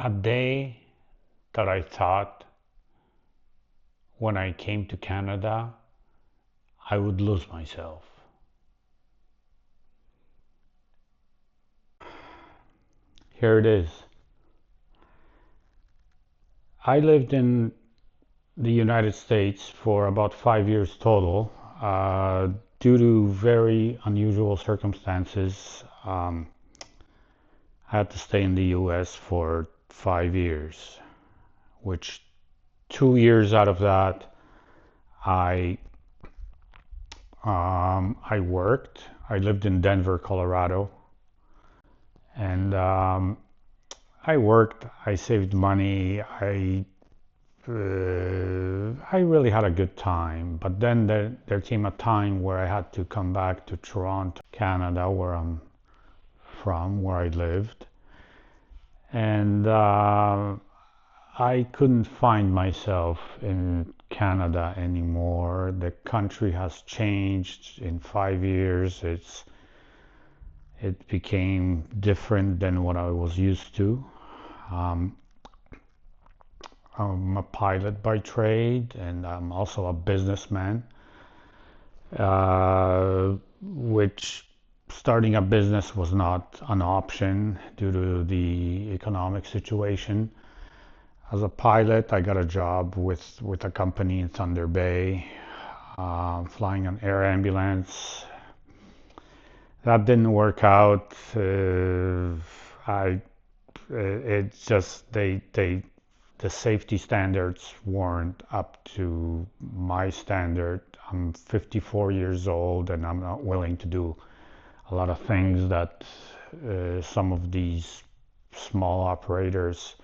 A day that I thought when I came to Canada I would lose myself. Here it is. I lived in the United States for about 5 years total. Due to very unusual circumstances, I had to stay in the US for 5 years, which 2 years out of that I I worked. I lived in Denver, Colorado, and I worked. I saved money. I really had a good time. But then there came a time where I had to come back to Toronto, Canada, where I'm from, where I lived, and I couldn't find myself in Canada anymore. The country has changed in 5 years. It became different than what I was used to. Um, I'm a pilot by trade, and I'm also a businessman, which starting a business was not an option due to the economic situation. As a pilot, I got a job with a company in Thunder Bay, flying an air ambulance. That didn't work out. I it just the safety standards weren't up to my standard. I'm 54 years old and I'm not willing to do a lot of things that some of these small operators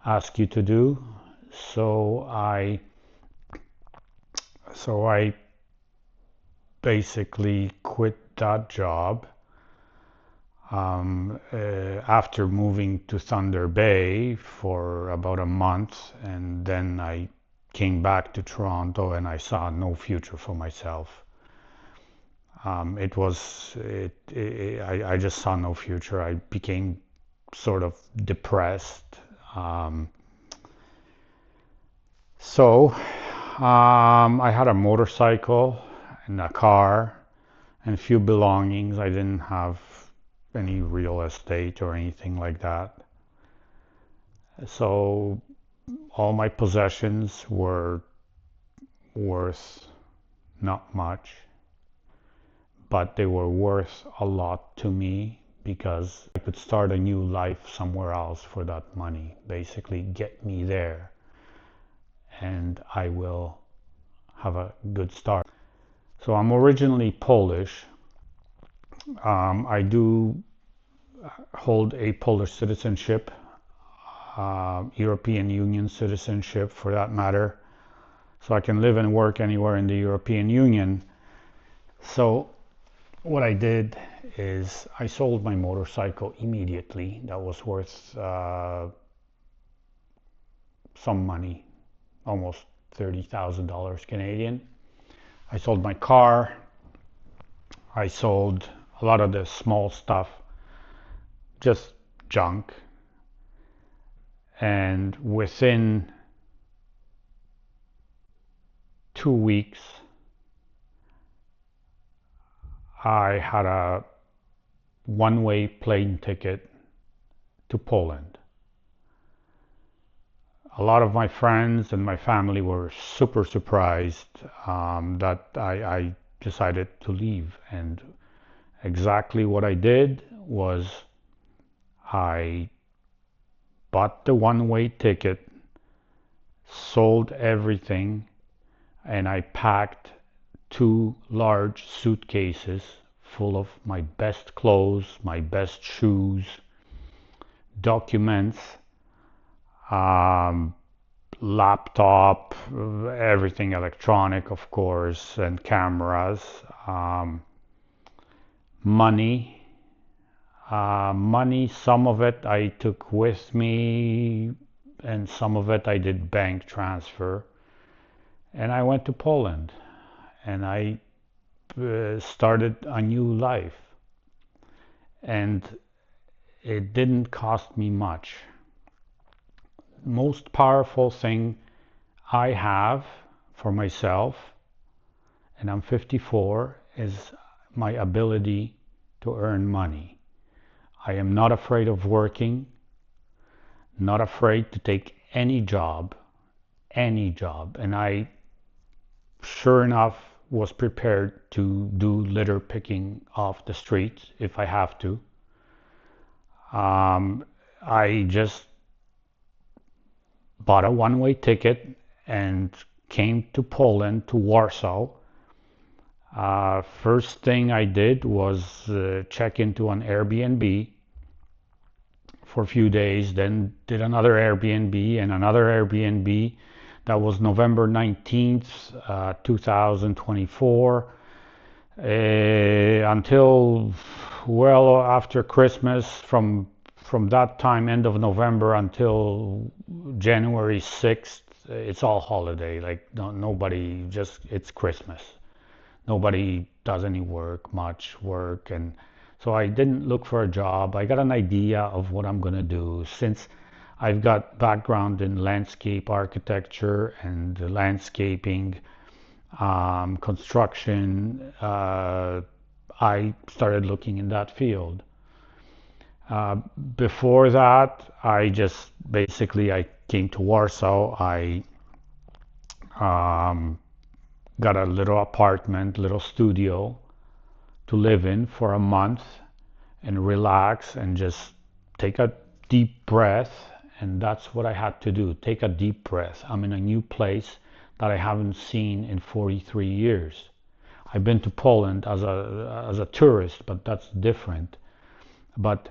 ask you to do. So I basically quit that job after moving to Thunder Bay for about a month, and then I came back to Toronto and I saw no future for myself. I just saw no future. I became sort of depressed. Um, so I had a motorcycle and a car and a few belongings. I didn't have any real estate or anything like that. So all my possessions were worth not much, but they were worth a lot to me because I could start a new life somewhere else for that money. Basically, get me there and I will have a good start. So I'm originally Polish. I do hold a Polish citizenship, European Union citizenship for that matter, so I can live and work anywhere in the European Union. So what I did is I sold my motorcycle immediately. That was worth some money, almost $30,000 Canadian. I sold my car. I sold a lot of the small stuff, just junk. And within 2 weeks, I had a one-way plane ticket to Poland. A lot of my friends and my family were super surprised that I decided to leave. And exactly what I did was I bought the one-way ticket, sold everything, and I packed two large suitcases full of my best clothes, my best shoes, documents, um, laptop, everything electronic, of course, and cameras, money. Money, some of it I took with me, and some of it I did bank transfer. And I went to Poland and I started a new life. And it didn't cost me much. most powerful thing I have for myself, and I'm 54, is my ability to earn money. I am not afraid of working, not afraid to take any job, and I, sure enough, was prepared to do litter picking off the streets if I have to. I just bought a one-way ticket and came to Poland, to Warsaw. First thing I did was check into an Airbnb for a few days, then did another Airbnb and another Airbnb. That was November 19th, 2024, until well after Christmas. From that time, end of November, until January 6th, it's all holiday. Like nobody, just it's Christmas. Nobody does any work, much work, and so I didn't look for a job. I got an idea of what I'm gonna do, since I've got background in landscape architecture and landscaping, construction. I started looking in that field. Before that, I just basically I came to Warsaw. I got a little apartment, little studio to live in for a month and relax and just take a deep breath. And that's what I had to do. Take a deep breath. I'm in a new place that I haven't seen in 43 years. I've been to Poland as a tourist, but that's different. But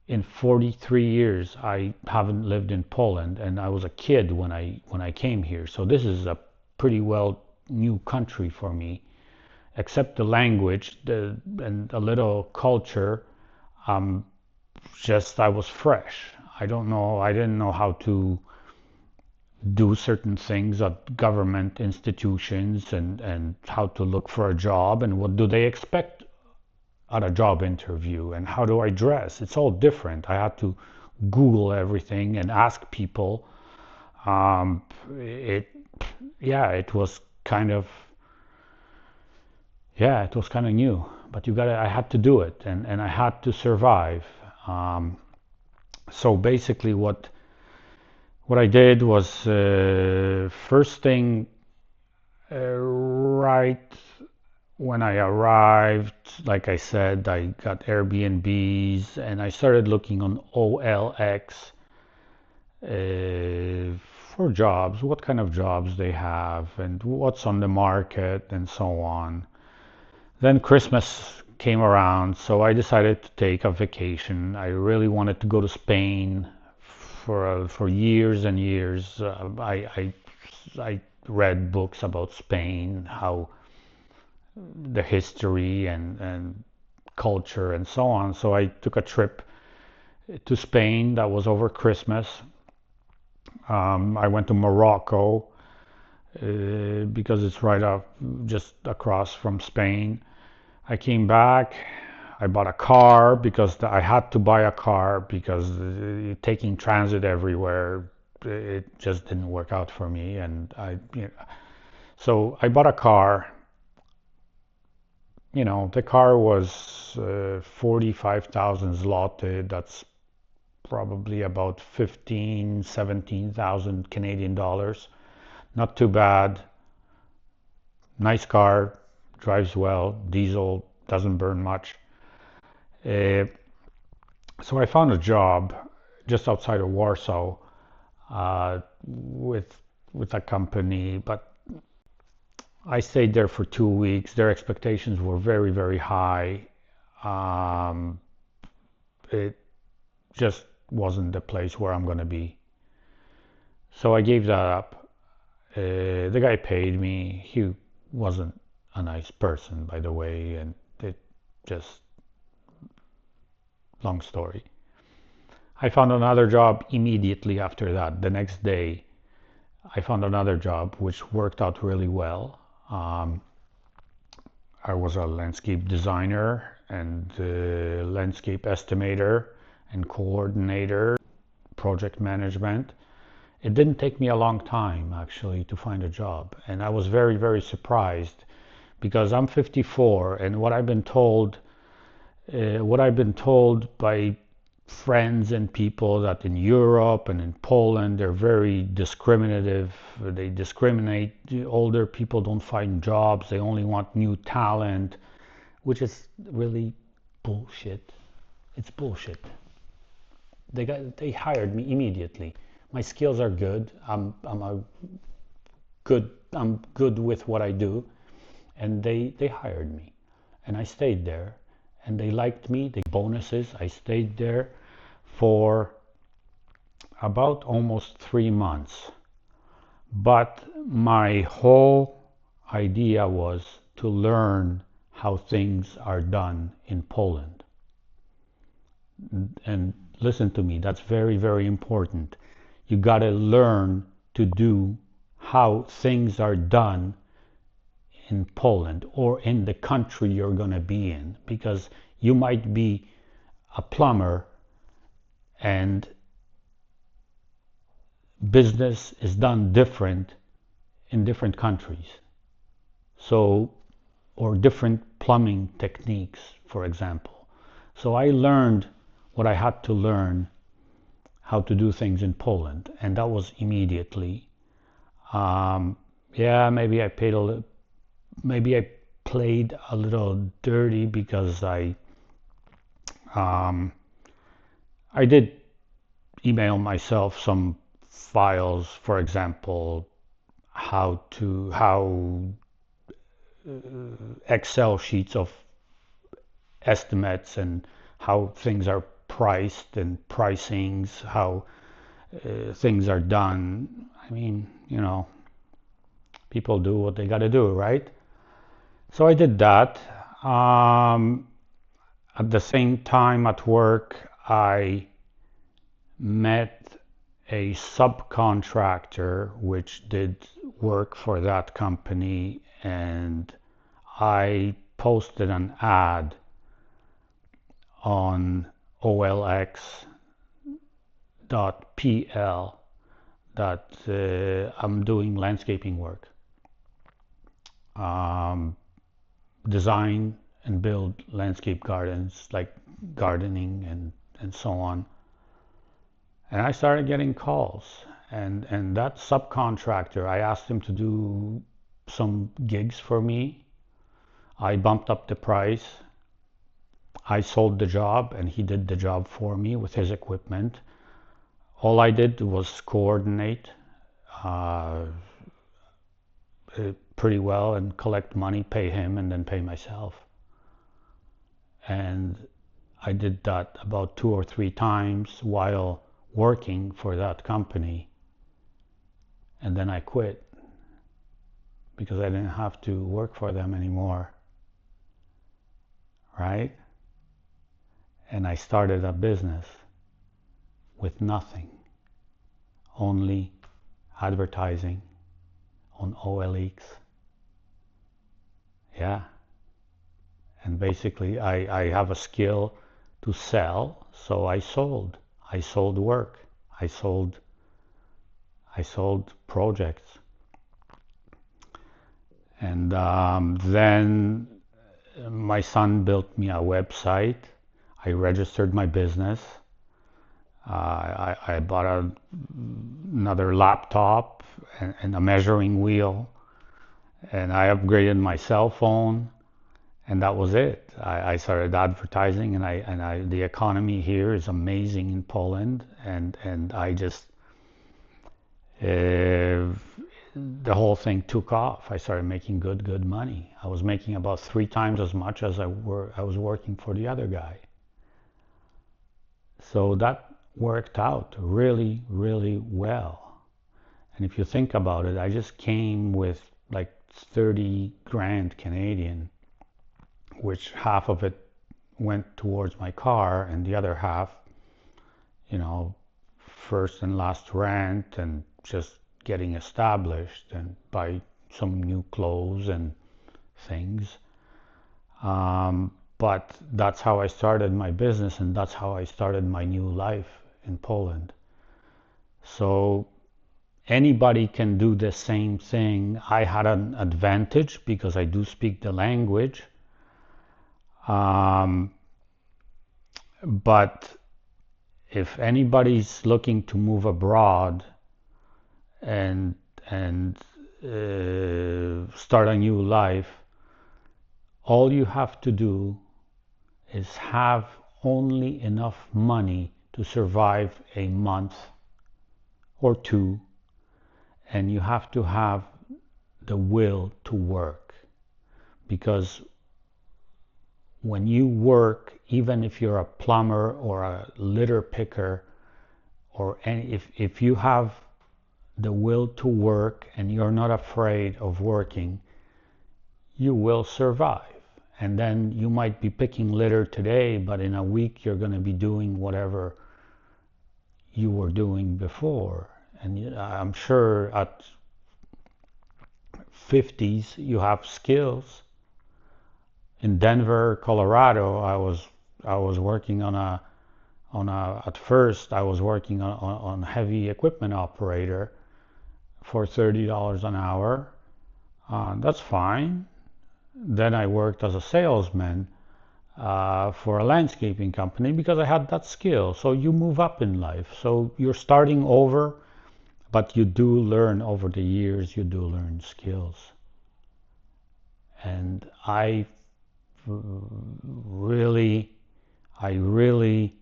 in 43 years, I haven't lived in Poland, and I was a kid when I came here. So this is a pretty well new country for me, except the language and a little culture. Just I was fresh. I don't know. I didn't know how to do certain things at government institutions, and how to look for a job, and what do they expect at a job interview, and how do I dress. It's all different. I had to Google everything and ask people. It yeah, it was kind of it was kind of new, but I had to do it, and I had to survive. So basically, what I did was, first thing, right when I arrived, like I said, I got Airbnbs and I started looking on OLX for jobs, what kind of jobs they have, and what's on the market, and so on. Then Christmas came around, so I decided to take a vacation. I really wanted to go to Spain for years and years. I read books about Spain, how the history and culture and so on. So I took a trip to Spain. That was over Christmas. I went to Morocco because it's right up just across from Spain. I came back. I bought a car because I had to buy a car because taking transit everywhere, it just didn't work out for me. And so I bought a car. The car was 45,000 zloty. That's probably about 15, 17,000 Canadian dollars. Not too bad. Nice car, drives well, diesel, doesn't burn much. So I found a job just outside of Warsaw with a company, but I stayed there for 2 weeks. Their expectations were very, very high. It just wasn't the place where I'm going to be. So I gave that up. The guy paid me. He wasn't a nice person, by the way, and it just, long story. I found another job immediately after that. The next day, I found another job which worked out really well. I was a landscape designer and landscape estimator and coordinator, project management. It didn't take me a long time actually to find a job, and I was very, very surprised because I'm 54, and what I've been told by friends and people that in Europe and in Poland they're very discriminative. They discriminate. Older people don't find jobs. They only want new talent, which is really bullshit. It's bullshit. They hired me immediately. My skills are good. I'm good with what I do, and they hired me, and I stayed there, and they liked me. They bonuses. I stayed there for about almost 3 months. But my whole idea was to learn how things are done in Poland. And listen to me, that's very, very important. You got to learn to do how things are done in Poland or in the country you're going to be in, because you might be a plumber and business is done different in different countries. So, or different plumbing techniques, for example. So I learned what I had to learn how to do things in Poland, and that was immediately. Yeah, maybe I played a little dirty because um, I did email myself some files, for example, how Excel sheets of estimates and how things are priced and pricings, how things are done. I mean, people do what they got to do, right? So I did that. At the same time at work, I met a subcontractor which did work for that company, and I posted an ad on olx.pl that I'm doing landscaping work, design and build landscape gardens, like gardening and so on. And I started getting calls. And that subcontractor, I asked him to do some gigs for me. I bumped up the price. I sold the job, and he did the job for me with his equipment. All I did was coordinate uh, pretty well and collect money, pay him, and then pay myself. And I did that about 2 or 3 times while working for that company. And then I quit because I didn't have to work for them anymore, right? And I started a business with nothing, only advertising on OLX. Yeah. And basically I have a skill to sell, so I sold. I sold work. I sold projects. And then my son built me a website. I registered my business. I bought another laptop and a measuring wheel, and I upgraded my cell phone, and that was it. I started advertising, and the economy here is amazing in Poland, and I just the whole thing took off. I started making good money. I was making about 3 times as much as I was working for the other guy. So that worked out really, really well. And if you think about it, I just came with like 30 grand Canadian, which half of it went towards my car, and the other half, first and last rent and just getting established and buy some new clothes and things. But that's how I started my business, and that's how I started my new life in Poland. So Anybody can do the same thing. I had an advantage because I do speak the language. Um, but if anybody's looking to move abroad and start a new life, all you have to do is have only enough money to survive a month or two, and you have to have the will to work. Because when you work, even if you're a plumber or a litter picker, or if you have the will to work and you're not afraid of working, you will survive. And then you might be picking litter today, but in a week you're going to be doing whatever you were doing before. And I'm sure at 50s you have skills. In Denver, Colorado, I was working on a at first I was working on heavy equipment operator for $30 an hour. That's fine. Then I worked as a salesman for a landscaping company because I had that skill. So you move up in life. So you're starting over, but you do learn over the years, you do learn skills. And I really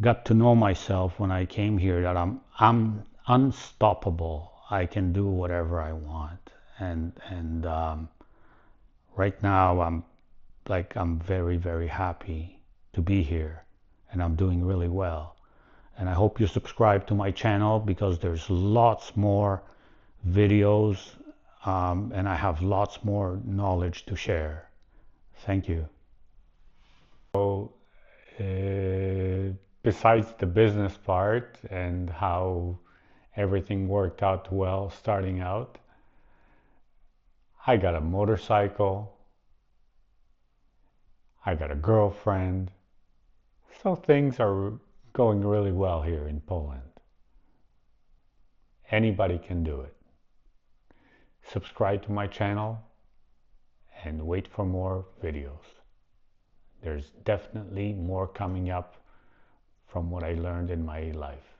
got to know myself when I came here that I'm unstoppable. I can do whatever I want. And right now I'm very, very happy to be here, and I'm doing really well. And I hope you subscribe to my channel because there's lots more videos, and I have lots more knowledge to share. Thank you. So, besides the business part and how everything worked out well starting out, I got a motorcycle, I got a girlfriend, so things are going really well here in Poland. Anybody can do it. Subscribe to my channel and wait for more videos. There's definitely more coming up from what I learned in my life.